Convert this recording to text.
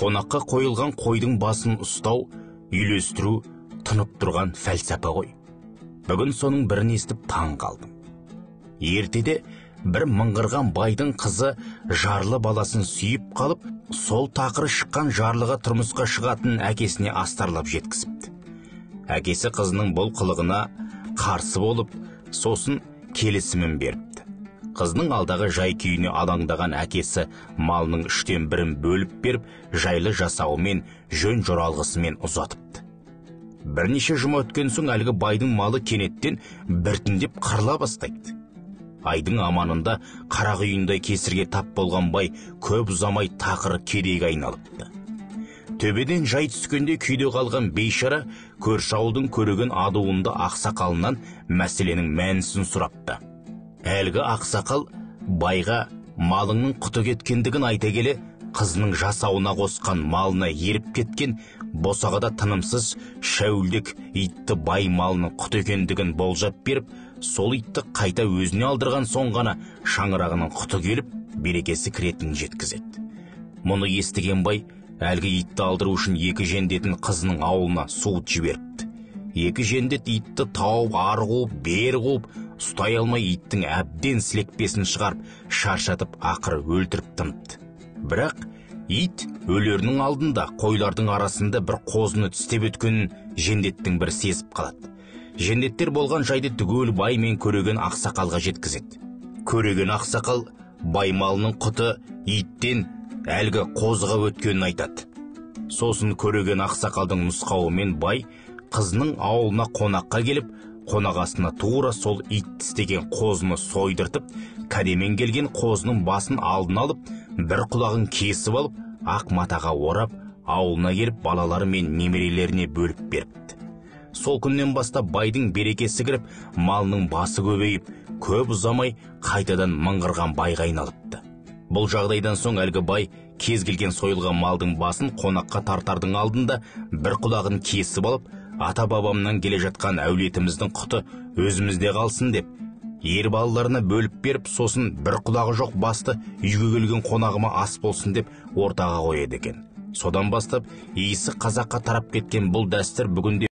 Қонаққа қойылған қойдың басын ұстау, үйлестіру тынып тұрған фәлсапа ғой. Бүгін соның бірін естіп таң қалдым. Ертеде бір мыңғырған байдың қызы жарлы баласын сүйіп қалып, сол тақыры шыққан жарлыға тұрмысқа шығатын әкесіне астарлап жеткізіпті. Әкесі қызының бұл қылығына қарсы болып, сосын келісімін беріпті. Қызның алдағы жай күйіне алаңдаған әкесі малының 1/3 бөліп беріп, жайлы жасауымен, жөн жоралғысымен ұзатыпты. Бірнеше жұма өткен соң әлгі байдың малы кенеттен біртіндеп қырыла бастайды. Айдың аманында қарақ үйінде кесірге тап болған бай көп ұзамай тақыры кедейге айналыпты. Төбеден жай түскенде күйде қалған бейшара көрші ауылдың көреген адуынды ақсақалынан мәселенің мәнісін сұрапты. Әлгі ақсақал байға малыңның құты кеткендігін айта келе, қызының жасауына қосқан малына еріп кеткен босағада тынымсыз шәуілдек итті бай малының құты екендігін болжап беріп, сол итті қайта өзіне алдырған соң ғана шаңырағының құты келіп, берекесі кіретінін жеткізеді. Мұны естіген бай әлгі итті алдыру үшін 2 жендетін қызының ауылына суыт жіберіпті. 2 жендет итті тауып, ары қуып, бері қуып, ұстай алмай иттің әбден сілекпесін шығарып, шаршатып ақыры өлтіріп тыныпты. Бірақ ит өлерінің алдында қойлардың арасында бір қозыны тістеп өткенін жендеттің бір сезіп қалады. Жендеттер болған жайды түгел бай мен көреген ақсақалға жеткізеді. Көреген ақсақал бай малының құты иттен әлгі қозыға өткенін айтады. Сосын көреген ақсақалдың нұсқауымен бай қызының ауылына қонаққа келіп, қонағасына тура сол ит тістеген қозыны сойдыртып, кәдемен келген қозының басын алдын алып, бір құлағын кесіп алып, ақ матаға орап, ауылына келіп балалары мен немерелеріне бөліп беріпті. Сол күннен бастап байдың берекесі кіріп, малының басы көбейіп, көп ұзамай қайтадан мыңғырған байға айналыпты. Бұл жағдайдан соң әлгі бай кез келген сойылған малдың басын қонаққа тартардың алдында бір құлағын кесіп алып, ата-бабамнан келе жатқан әулетіміздің құты өзімізде қалсын деп, ер балаларына бөліп беріп, сосын бір құлағы жоқ басты үйге келген қонағыма ас болсын деп ортаға қояды екен. Содан бастап иісі қазаққа тарап кеткен бұл дәстүр бүгінде